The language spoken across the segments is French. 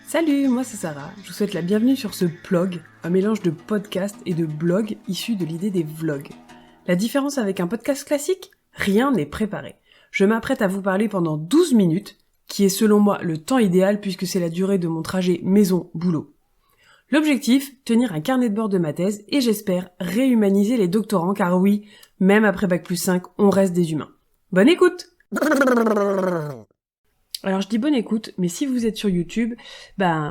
Salut, moi c'est Sarah, je vous souhaite la bienvenue sur ce plog, un mélange de podcast et de blog issu de l'idée des vlogs. La différence avec un podcast classique ? Rien n'est préparé. Je m'apprête à vous parler pendant 12 minutes, qui est selon moi le temps idéal puisque c'est la durée de mon trajet maison-boulot. L'objectif, tenir un carnet de bord de ma thèse et j'espère réhumaniser les doctorants car oui, même après Bac+5, on reste des humains. Bonne écoute! Alors je dis bonne écoute, mais si vous êtes sur YouTube,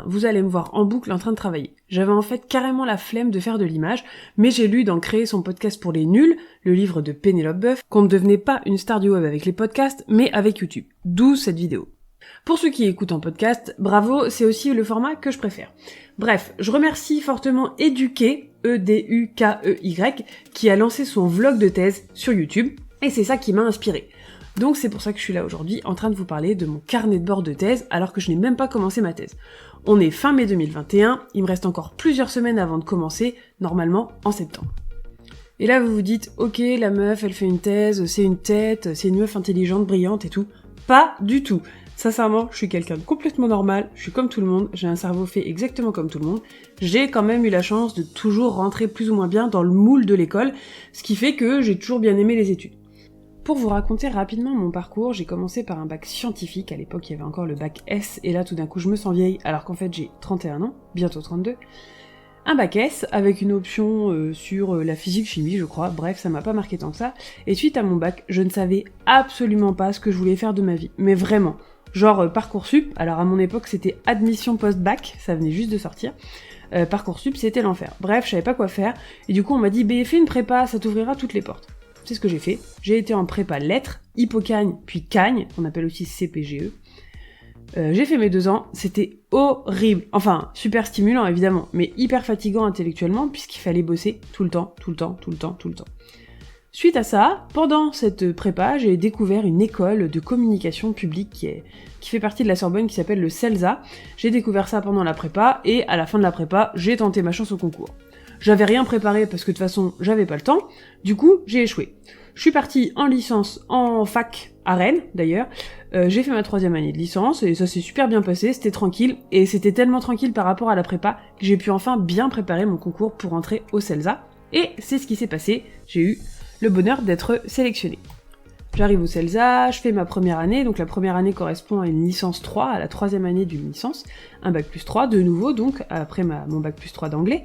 vous allez me voir en boucle en train de travailler. J'avais en fait carrément la flemme de faire de l'image, mais j'ai lu dans Créer son podcast pour les nuls, le livre de Pénélope Boeuf, qu'on ne devenait pas une star du web avec les podcasts, mais avec YouTube. D'où cette vidéo. Pour ceux qui écoutent en podcast, bravo, c'est aussi le format que je préfère. Bref, je remercie fortement Eduqué, E-D-U-K-E-Y, qui a lancé son vlog de thèse sur YouTube, et c'est ça qui m'a inspiré. Donc c'est pour ça que je suis là aujourd'hui en train de vous parler de mon carnet de bord de thèse alors que je n'ai même pas commencé ma thèse. On est fin mai 2021, il me reste encore plusieurs semaines avant de commencer, normalement en septembre. Et là vous vous dites, ok la meuf elle fait une thèse, c'est une tête, c'est une meuf intelligente, brillante et tout. Pas du tout. Sincèrement, je suis quelqu'un de complètement normal, je suis comme tout le monde, j'ai un cerveau fait exactement comme tout le monde. J'ai quand même eu la chance de toujours rentrer plus ou moins bien dans le moule de l'école, ce qui fait que j'ai toujours bien aimé les études. Pour vous raconter rapidement mon parcours, j'ai commencé par un bac scientifique, à l'époque il y avait encore le bac S, et là tout d'un coup je me sens vieille, alors qu'en fait j'ai 31 ans, bientôt 32. Un bac S, avec une option sur la physique-chimie je crois, bref ça m'a pas marqué tant que ça, et suite à mon bac, je ne savais absolument pas ce que je voulais faire de ma vie, mais vraiment, genre Parcoursup, alors à mon époque c'était admission post-bac, ça venait juste de sortir, Parcoursup c'était l'enfer, bref je savais pas quoi faire, et du coup on m'a dit fais une prépa, ça t'ouvrira toutes les portes. C'est ce que j'ai fait. J'ai été en prépa lettres, Hippocagne, puis Cagne, on appelle aussi CPGE. J'ai fait mes 2 ans, c'était horrible. Enfin, super stimulant évidemment, mais hyper fatigant intellectuellement puisqu'il fallait bosser tout le temps. Suite à ça, pendant cette prépa, j'ai découvert une école de communication publique qui fait partie de la Sorbonne qui s'appelle le CELSA. J'ai découvert ça pendant la prépa et à la fin de la prépa, j'ai tenté ma chance au concours. J'avais rien préparé parce que de toute façon, j'avais pas le temps. Du coup, j'ai échoué. Je suis partie en licence en fac à Rennes, d'ailleurs. J'ai fait ma 3e année de licence et ça s'est super bien passé, c'était tranquille. Et c'était tellement tranquille par rapport à la prépa que j'ai pu enfin bien préparer mon concours pour entrer au CELSA. Et c'est ce qui s'est passé, j'ai eu le bonheur d'être sélectionnée. J'arrive au CELSA, je fais ma première année, donc la première année correspond à une licence 3, à la 3e année d'une licence, un bac+3 de nouveau, donc après mon bac+3 d'anglais.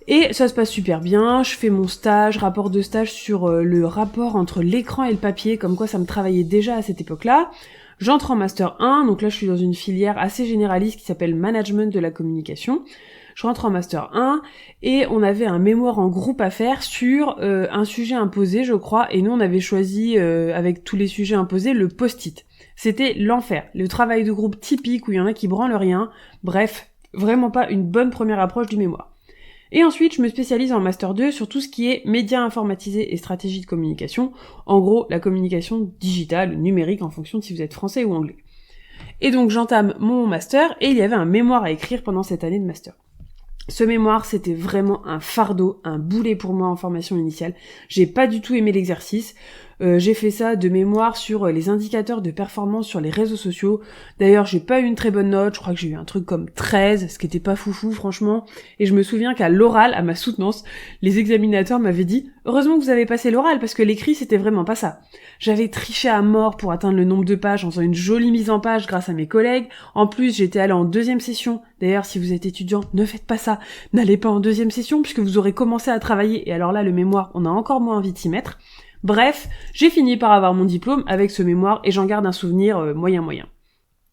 Et ça se passe super bien, je fais mon stage, rapport de stage sur le rapport entre l'écran et le papier, comme quoi ça me travaillait déjà à cette époque-là. J'entre en Master 1, donc là je suis dans une filière assez généraliste qui s'appelle Management de la communication. Je rentre en Master 1, et on avait un mémoire en groupe à faire sur un sujet imposé, je crois, et nous on avait choisi, avec tous les sujets imposés, le post-it. C'était l'enfer, le travail de groupe typique où il y en a qui branlent rien, bref, vraiment pas une bonne première approche du mémoire. Et ensuite, je me spécialise en Master 2 sur tout ce qui est médias informatisés et stratégie de communication, en gros, la communication digitale, numérique, en fonction de si vous êtes français ou anglais. Et donc, j'entame mon Master, et il y avait un mémoire à écrire pendant cette année de Master. Ce mémoire, c'était vraiment un fardeau, un boulet pour moi en formation initiale. J'ai pas du tout aimé l'exercice. J'ai fait ça de mémoire sur les indicateurs de performance sur les réseaux sociaux. D'ailleurs, j'ai pas eu une très bonne note, je crois que j'ai eu un truc comme 13, ce qui était pas foufou franchement. Et je me souviens qu'à l'oral, à ma soutenance, les examinateurs m'avaient dit « Heureusement que vous avez passé l'oral, parce que l'écrit, c'était vraiment pas ça. » J'avais triché à mort pour atteindre le nombre de pages en faisant une jolie mise en page grâce à mes collègues. En plus, j'étais allée en 2e session. D'ailleurs, si vous êtes étudiant, ne faites pas ça. N'allez pas en 2e session, puisque vous aurez commencé à travailler. Et alors là, le mémoire, on a encore moins envie de s'y mettre. Bref, j'ai fini par avoir mon diplôme avec ce mémoire et j'en garde un souvenir moyen.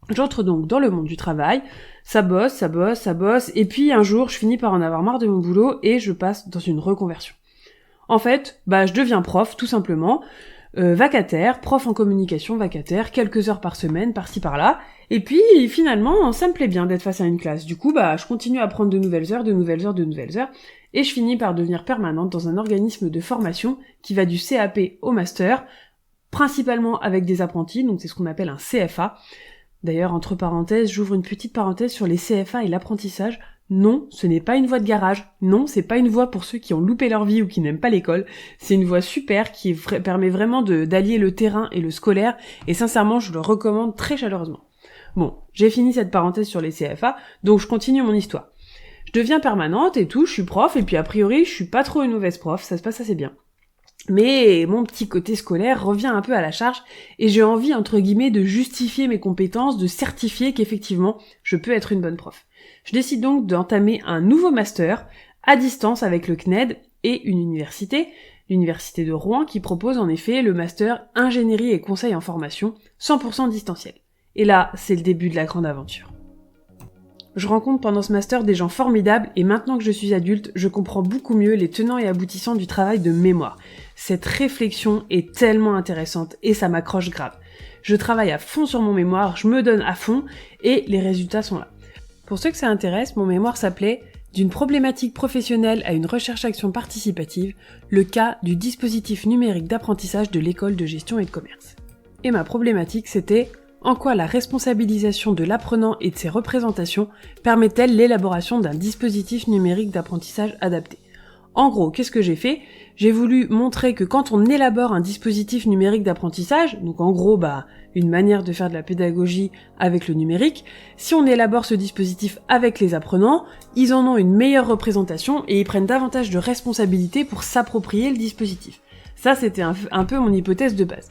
J'entre donc dans le monde du travail, ça bosse, et puis un jour, je finis par en avoir marre de mon boulot et je passe dans une reconversion. En fait, je deviens prof, tout simplement, vacataire, prof en communication vacataire, quelques heures par semaine, par-ci par-là, et puis finalement, ça me plaît bien d'être face à une classe. Du coup, je continue à prendre de nouvelles heures, et je finis par devenir permanente dans un organisme de formation qui va du CAP au master, principalement avec des apprentis, donc c'est ce qu'on appelle un CFA. D'ailleurs, entre parenthèses, j'ouvre une petite parenthèse sur les CFA et l'apprentissage. Non, ce n'est pas une voie de garage. Non, c'est pas une voie pour ceux qui ont loupé leur vie ou qui n'aiment pas l'école. C'est une voie super qui permet vraiment d'allier le terrain et le scolaire, et sincèrement, je le recommande très chaleureusement. Bon, j'ai fini cette parenthèse sur les CFA, donc je continue mon histoire. Je deviens permanente et tout, je suis prof, et puis a priori, je suis pas trop une mauvaise prof, ça se passe assez bien. Mais mon petit côté scolaire revient un peu à la charge, et j'ai envie, entre guillemets, de justifier mes compétences, de certifier qu'effectivement, je peux être une bonne prof. Je décide donc d'entamer un nouveau master, à distance avec le CNED et une université, l'université de Rouen, qui propose en effet le master ingénierie et conseil en formation, 100% distanciel. Et là, c'est le début de la grande aventure. Je rencontre pendant ce master des gens formidables et maintenant que je suis adulte, je comprends beaucoup mieux les tenants et aboutissants du travail de mémoire. Cette réflexion est tellement intéressante et ça m'accroche grave. Je travaille à fond sur mon mémoire, je me donne à fond et les résultats sont là. Pour ceux que ça intéresse, mon mémoire s'appelait « D'une problématique professionnelle à une recherche-action participative, le cas du dispositif numérique d'apprentissage de l'école de gestion et de commerce ». Et ma problématique c'était en quoi la responsabilisation de l'apprenant et de ses représentations permet-elle l'élaboration d'un dispositif numérique d'apprentissage adapté. En gros, qu'est-ce que j'ai fait ? J'ai voulu montrer que quand on élabore un dispositif numérique d'apprentissage, donc en gros, une manière de faire de la pédagogie avec le numérique, si on élabore ce dispositif avec les apprenants, ils en ont une meilleure représentation et ils prennent davantage de responsabilités pour s'approprier le dispositif. Ça, c'était un peu mon hypothèse de base.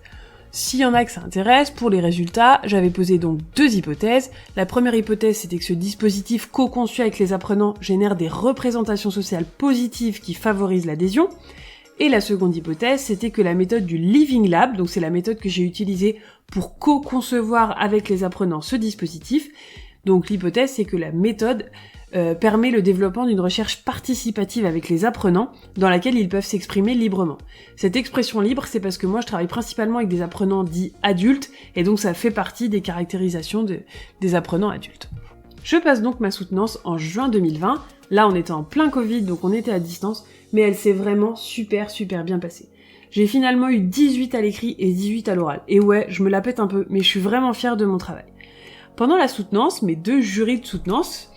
S'il y en a que ça intéresse, pour les résultats, j'avais posé donc 2 hypothèses. La première hypothèse, c'était que ce dispositif co-conçu avec les apprenants génère des représentations sociales positives qui favorisent l'adhésion. Et la seconde hypothèse, c'était que la méthode du Living Lab, donc c'est la méthode que j'ai utilisée pour co-concevoir avec les apprenants ce dispositif. Donc l'hypothèse, c'est que la méthode permet le développement d'une recherche participative avec les apprenants dans laquelle ils peuvent s'exprimer librement. Cette expression libre, c'est parce que moi je travaille principalement avec des apprenants dits adultes et donc ça fait partie des caractérisations des apprenants adultes. Je passe donc ma soutenance en juin 2020, là on était en plein Covid donc on était à distance, mais elle s'est vraiment super bien passée. J'ai finalement eu 18 à l'écrit et 18 à l'oral, et ouais, je me la pète un peu, mais je suis vraiment fière de mon travail. Pendant la soutenance, mes 2 jurys de soutenance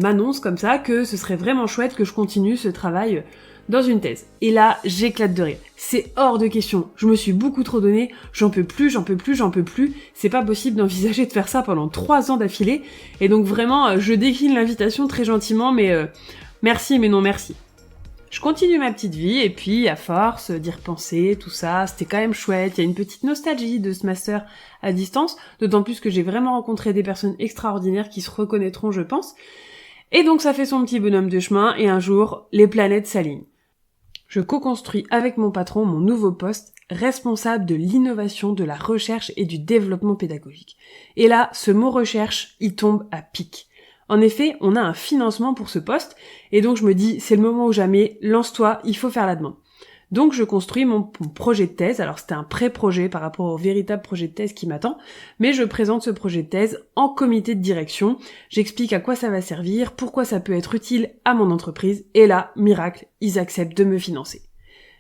m'annonce comme ça que ce serait vraiment chouette que je continue ce travail dans une thèse. Et là, j'éclate de rire. C'est hors de question. Je me suis beaucoup trop donné, j'en peux plus. C'est pas possible d'envisager de faire ça pendant 3 ans d'affilée. Et donc vraiment, je décline l'invitation très gentiment, mais merci, mais non merci. Je continue ma petite vie, et puis, à force d'y repenser, tout ça, c'était quand même chouette, il y a une petite nostalgie de ce master à distance, d'autant plus que j'ai vraiment rencontré des personnes extraordinaires qui se reconnaîtront, je pense. Et donc ça fait son petit bonhomme de chemin, et un jour, les planètes s'alignent. Je co-construis avec mon patron mon nouveau poste, responsable de l'innovation, de la recherche et du développement pédagogique. Et là, ce mot recherche, il tombe à pic. En effet, on a un financement pour ce poste, et donc je me dis, c'est le moment ou jamais, lance-toi, il faut faire la demande. Donc je construis mon projet de thèse, alors c'était un pré-projet par rapport au véritable projet de thèse qui m'attend, mais je présente ce projet de thèse en comité de direction, j'explique à quoi ça va servir, pourquoi ça peut être utile à mon entreprise, et là, miracle, ils acceptent de me financer.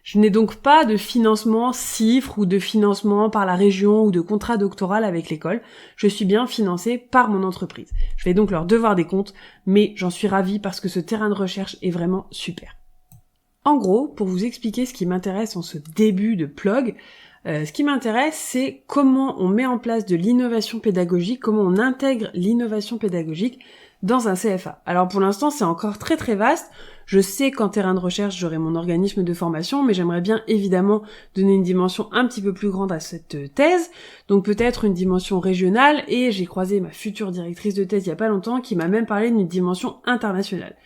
Je n'ai donc pas de financement CIFRE ou de financement par la région ou de contrat doctoral avec l'école. Je suis bien financée par mon entreprise. Je vais donc leur devoir des comptes, mais j'en suis ravie parce que ce terrain de recherche est vraiment super. En gros, pour vous expliquer ce qui m'intéresse en ce début de plug, ce qui m'intéresse, c'est comment on met en place de l'innovation pédagogique, comment on intègre l'innovation pédagogique dans un CFA. Alors pour l'instant, c'est encore très vaste. Je sais qu'en terrain de recherche, j'aurai mon organisme de formation, mais j'aimerais bien évidemment donner une dimension un petit peu plus grande à cette thèse, donc peut-être une dimension régionale, et j'ai croisé ma future directrice de thèse il y a pas longtemps qui m'a même parlé d'une dimension internationale.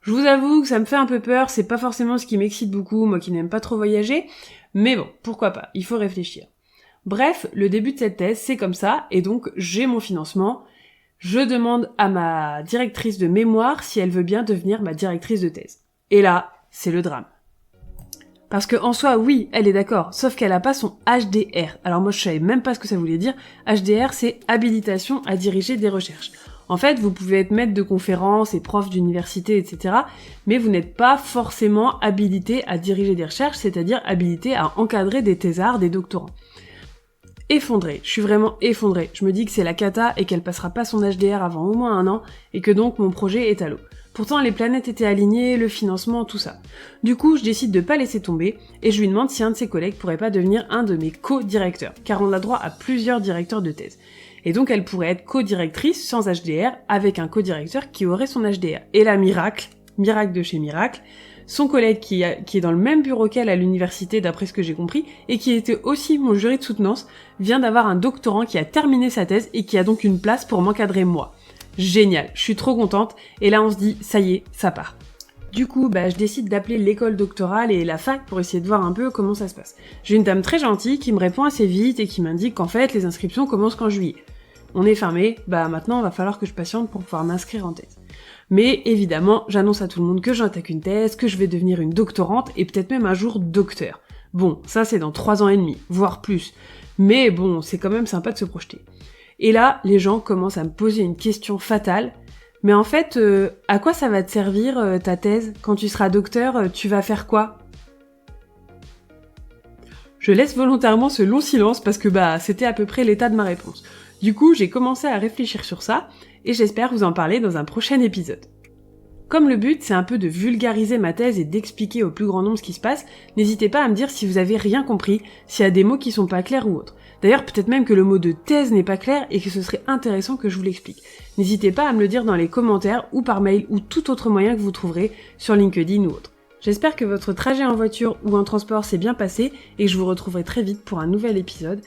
Je vous avoue que ça me fait un peu peur, c'est pas forcément ce qui m'excite beaucoup, moi qui n'aime pas trop voyager, mais bon, pourquoi pas, il faut réfléchir. Bref, le début de cette thèse, c'est comme ça, et donc j'ai mon financement. Je demande à ma directrice de mémoire si elle veut bien devenir ma directrice de thèse. Et là, c'est le drame. Parce que en soi, oui, elle est d'accord, sauf qu'elle a pas son HDR. Alors moi, je savais même pas ce que ça voulait dire. HDR, c'est habilitation à diriger des recherches. En fait, vous pouvez être maître de conférences et prof d'université, etc., mais vous n'êtes pas forcément habilité à diriger des recherches, c'est-à-dire habilité à encadrer des thésards, des doctorants. Effondrée, je suis vraiment effondrée. Je me dis que c'est la cata et qu'elle passera pas son HDR avant au moins 1 an, et que donc mon projet est à l'eau. Pourtant, les planètes étaient alignées, le financement, tout ça. Du coup, je décide de pas laisser tomber, et je lui demande si un de ses collègues pourrait pas devenir un de mes co-directeurs, car on a droit à plusieurs directeurs de thèse. Et donc elle pourrait être co-directrice sans HDR avec un co-directeur qui aurait son HDR. Et là, miracle de chez miracle, son collègue qui est dans le même bureau qu'elle à l'université d'après ce que j'ai compris, et qui était aussi mon jury de soutenance, vient d'avoir un doctorant qui a terminé sa thèse et qui a donc une place pour m'encadrer moi. Génial, je suis trop contente, et là on se dit, ça y est, ça part. Du coup, je décide d'appeler l'école doctorale et la fac pour essayer de voir un peu comment ça se passe. J'ai une dame très gentille qui me répond assez vite et qui m'indique qu'en fait, les inscriptions commencent qu'en juillet. On est fermé, maintenant, va falloir que je patiente pour pouvoir m'inscrire en thèse. Mais évidemment, j'annonce à tout le monde que j'attaque une thèse, que je vais devenir une doctorante et peut-être même un jour docteur. Bon, ça c'est dans 3 ans et demi, voire plus. Mais bon, c'est quand même sympa de se projeter. Et là, les gens commencent à me poser une question fatale. Mais en fait, à quoi ça va te servir ta thèse? Quand tu seras docteur, tu vas faire quoi? Je laisse volontairement ce long silence parce que c'était à peu près l'état de ma réponse. Du coup, j'ai commencé à réfléchir sur ça, et j'espère vous en parler dans un prochain épisode. Comme le but, c'est un peu de vulgariser ma thèse et d'expliquer au plus grand nombre ce qui se passe, n'hésitez pas à me dire si vous avez rien compris, s'il y a des mots qui sont pas clairs ou autres. D'ailleurs, peut-être même que le mot de thèse n'est pas clair et que ce serait intéressant que je vous l'explique. N'hésitez pas à me le dire dans les commentaires ou par mail ou tout autre moyen que vous trouverez sur LinkedIn ou autre. J'espère que votre trajet en voiture ou en transport s'est bien passé et que je vous retrouverai très vite pour un nouvel épisode.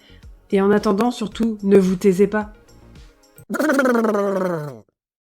Et en attendant, surtout, ne vous taisez pas.